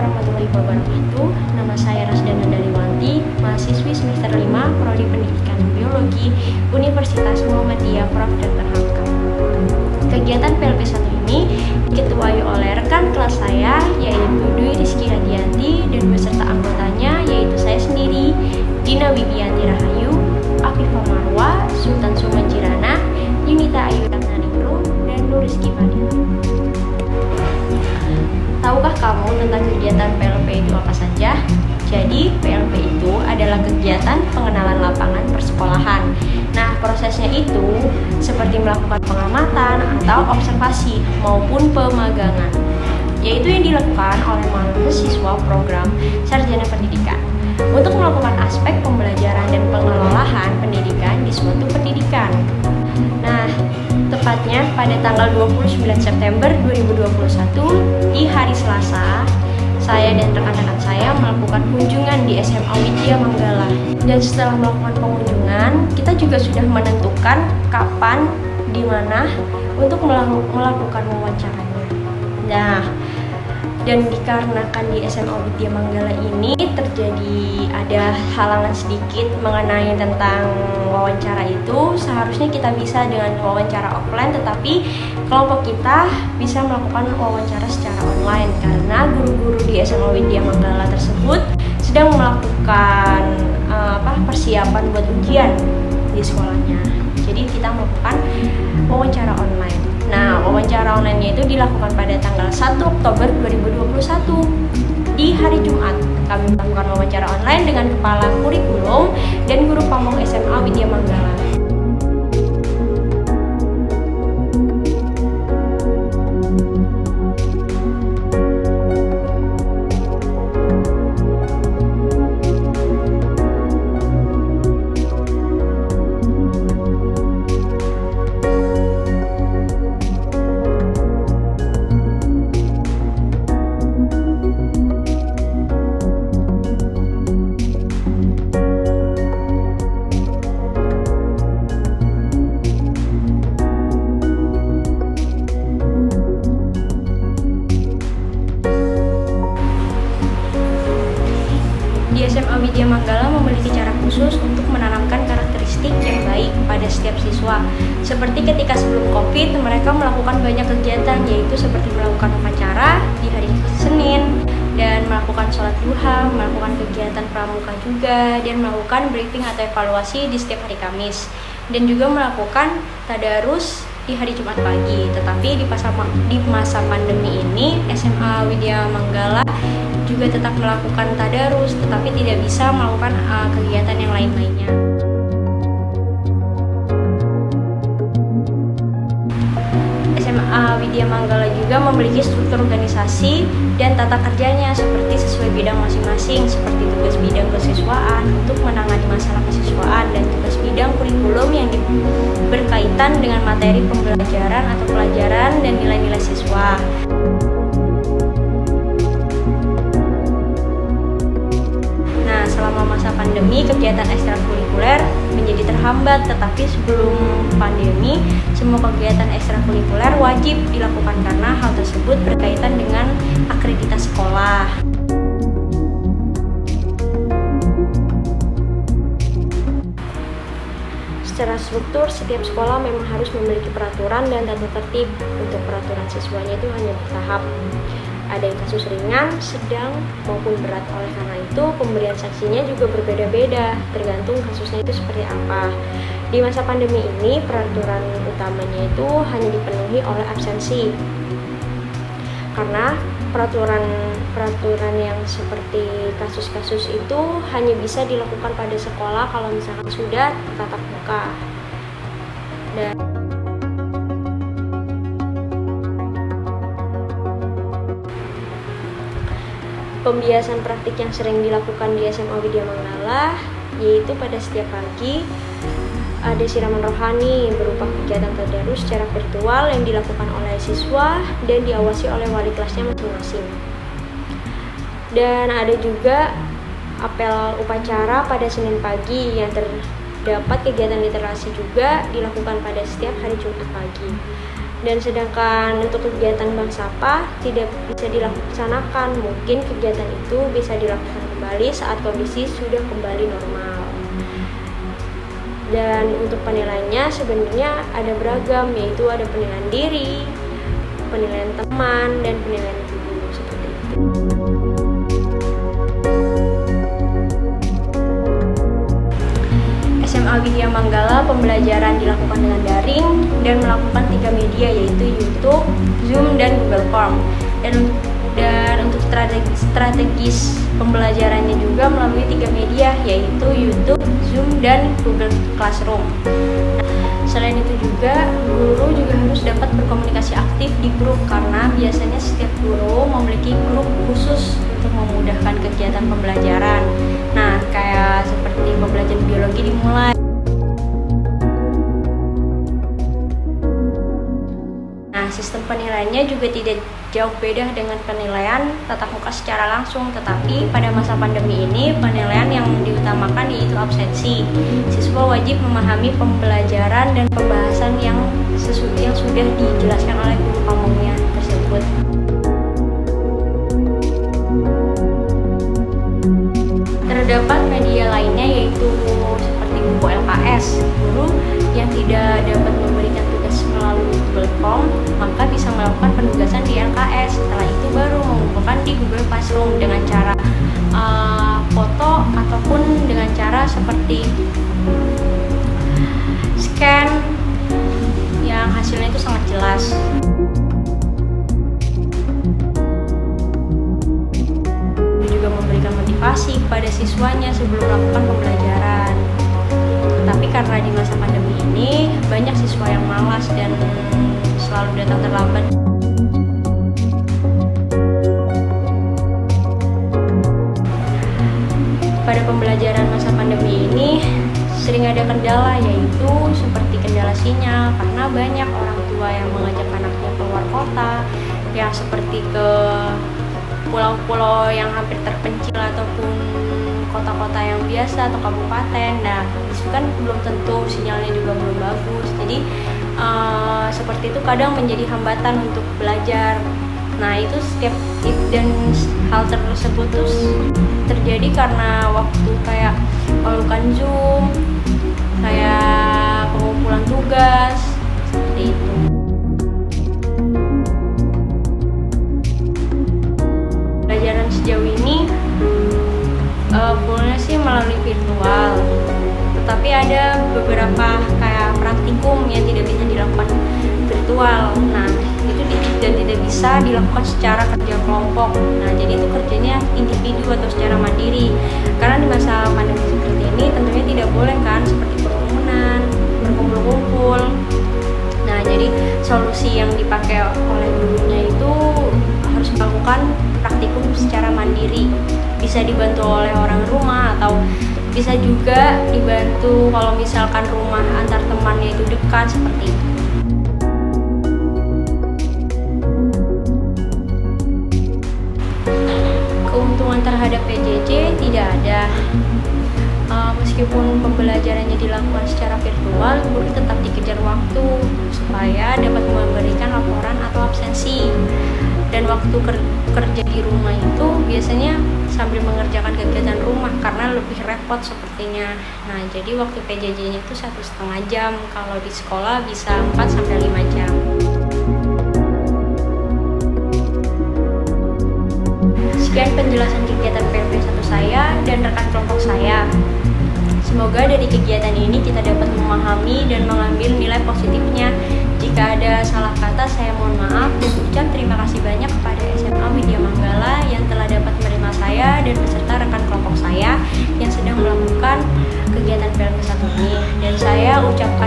warahmatullahi wabarakatuh. Nama saya Rasdana Dariwanti, mahasiswi semester 5 Prodi Pendidikan Biologi Universitas Muhammadiyah Prof. Dr. Hamka. Kegiatan PLP 1 ini diketuai oleh rekan kelas saya, yaitu Dwi Rizky Radianti, dan beserta anggotanya, yaitu saya sendiri, Dina Wibianti Rahayu, Afifah Marwa, Sultan Sumanjirana, Yunita Ayu Ratnaningrum, dan Nur Rizky Fadila. Tahukah kamu tentang kegiatan PLP itu apa saja? Jadi, PLP itu adalah kegiatan pengenalan lapangan persekolahan. Nah, prosesnya itu seperti melakukan pengamatan atau observasi maupun pemagangan, yaitu yang dilakukan oleh mahasiswa program Sarjana Pendidikan untuk melakukan aspek pembelajaran dan pengelolaan pendidikan di suatu pendidikan. Nah, tepatnya pada tanggal 29 September 2021 di hari Selasa, saya dan rekan-rekan saya melakukan kunjungan di SMA Widya Manggala. Dan setelah melakukan pengunjungan, kita juga sudah menentukan kapan, di mana untuk melakukan wawancaranya. Nah, dan dikarenakan di SMA Widya Manggala ini ada halangan sedikit mengenai tentang wawancara itu, seharusnya kita bisa dengan wawancara offline, tetapi kelompok kita bisa melakukan wawancara secara online karena guru-guru di SMA Widya Manggala tersebut sedang melakukan persiapan buat ujian di sekolahnya. Jadi kita melakukan wawancara online. Nah, wawancara online-nya itu dilakukan pada tanggal 1 Oktober 2021 di hari Jumat. Kami melakukan wawancara online dengan Kepala Kurikulum dan Guru Pamong SMA Widya Manggala. Di SMA Widya Manggala memiliki cara khusus untuk menanamkan karakteristik yang baik pada setiap siswa. Seperti ketika sebelum COVID, mereka melakukan banyak kegiatan, yaitu seperti melakukan upacara di hari Senin, dan melakukan sholat duha, melakukan kegiatan pramuka juga, dan melakukan briefing atau evaluasi di setiap hari Kamis, dan juga melakukan tadarus di hari Jumat pagi. Tetapi di masa pandemi ini, SMA Widya Manggala juga tetap melakukan tadarus, tetapi tidak bisa melakukan kegiatan yang lain-lainnya. SMA Widya Manggala juga memiliki struktur organisasi dan tata kerjanya seperti sesuai bidang masing-masing, seperti tugas bidang kesiswaan untuk menangani masalah kesiswaan dan tugas bidang kurikulum yang berkaitan dengan materi pembelajaran atau pelajaran dan nilai-nilai siswa. Selama masa pandemi, kegiatan ekstrakurikuler menjadi terhambat, tetapi sebelum pandemi, semua kegiatan ekstrakurikuler wajib dilakukan karena hal tersebut berkaitan dengan akreditasi sekolah. Secara struktur, setiap sekolah memang harus memiliki peraturan dan tata tertib. Untuk peraturan siswanya itu hanya bertahap. Ada yang kasus ringan, sedang, maupun berat. Oleh karena itu, pemberian sanksinya juga berbeda-beda, tergantung kasusnya itu seperti apa. Di masa pandemi ini, peraturan utamanya itu hanya dipenuhi oleh absensi. Karena peraturan yang seperti kasus-kasus itu hanya bisa dilakukan pada sekolah kalau misalkan sudah tatap muka. Dan pembiasan praktik yang sering dilakukan di SMA Widya Manggala yaitu pada setiap pagi ada siraman rohani berupa kegiatan tadarus secara virtual yang dilakukan oleh siswa dan diawasi oleh wali kelasnya masing-masing. Dan ada juga apel upacara pada Senin pagi yang terdapat kegiatan literasi juga dilakukan pada setiap hari Jumat pagi. Dan sedangkan untuk kegiatan Bank Sapa tidak bisa dilaksanakan. Mungkin kegiatan itu bisa dilakukan kembali saat kondisi sudah kembali normal. Dan untuk penilaiannya sebenarnya ada beragam, yaitu ada penilaian diri, penilaian teman, dan penilaian guru seperti itu. SMA Widya Manggala pembelajaran dilakukan dengan daring dan melakukan 3 media, yaitu YouTube, Zoom, dan Google Form. Dan untuk strategis pembelajarannya juga melalui 3 media, yaitu YouTube, Zoom, dan Google Classroom. Selain itu juga, guru juga harus dapat berkomunikasi aktif di grup, karena biasanya setiap guru memiliki grup khusus untuk memudahkan kegiatan pembelajaran. Nah, kayak seperti pembelajaran biologi dimulai. Nah, sistem penilaiannya juga tidak jauh beda dengan penilaian tatap muka secara langsung, tetapi pada masa pandemi ini penilaian yang diutamakan yaitu absensi. Siswa wajib memahami pembelajaran dan pembahasan yang sudah dijelaskan oleh guru pamongnya tersebut. Terdapat media lainnya yaitu seperti buku LKS. Guru yang tidak dapat memberikan tugas melalui Google Form maka bisa melakukan penugasan di LKS. Setelah itu baru mengumpulkan di Google Classroom dengan cara foto ataupun dengan cara seperti scan yang hasilnya itu sangat jelas. Juga memberikan motivasi kepada siswanya sebelum melakukan pembelajaran. Tapi karena di masa pandemi ini banyak siswa yang malas dan selalu datang terlambat. Pada pembelajaran masa pandemi ini sering ada kendala, yaitu seperti kendala sinyal, karena banyak orang tua yang mengajak anaknya keluar kota, yang seperti ke pulau-pulau yang hampir terpencil ataupun kota-kota yang biasa atau kabupaten. Nah, itu kan belum tentu sinyalnya juga belum bagus. Jadi seperti itu kadang menjadi hambatan untuk belajar. Nah, itu dan hal tersebut tuh terjadi karena waktu kayak melakukan Zoom, kayak pengumpulan tugas, seperti itu. Pelajaran sejauh ini fullnya sih melalui virtual, tetapi ada beberapa kayak praktikum yang tidak bisa dilakukan virtual. Nah, itu tidak bisa dilakukan secara kerja kelompok. Nah, jadi itu kerjanya individu atau secara mandiri. Karena di masa pandemi seperti ini tentunya tidak boleh kan seperti kerumunan, berkumpul-kumpul. Nah, jadi solusi yang dipakai oleh gurunya itu harus melakukan praktikum secara mandiri. Bisa dibantu oleh orang rumah atau bisa juga dibantu kalau misalkan rumah antar temannya itu dekat, seperti itu. Keuntungan terhadap PJJ tidak ada. Meskipun pembelajarannya dilakukan secara virtual, guru tetap dikejar waktu supaya dapat memberikan laporan atau absensi. Dan waktu kerja di rumah itu biasanya sambil mengerjakan kegiatan rumah karena lebih repot sepertinya. Nah, jadi waktu PJJ-nya itu 1,5 jam, kalau di sekolah bisa 4-5 jam. Sekian penjelasan kegiatan PLP1 saya dan rekan kelompok saya. Semoga dari kegiatan ini kita dapat memahami dan mengambil nilai positifnya. Jika ada salah kata, saya mohon maaf dan ucap terima kasih banyak kepada SMA Widya Manggala yang telah dapat menerima saya dan beserta rekan kelompok saya yang sedang melakukan kegiatan PLP1 ini. Dan saya ucapkan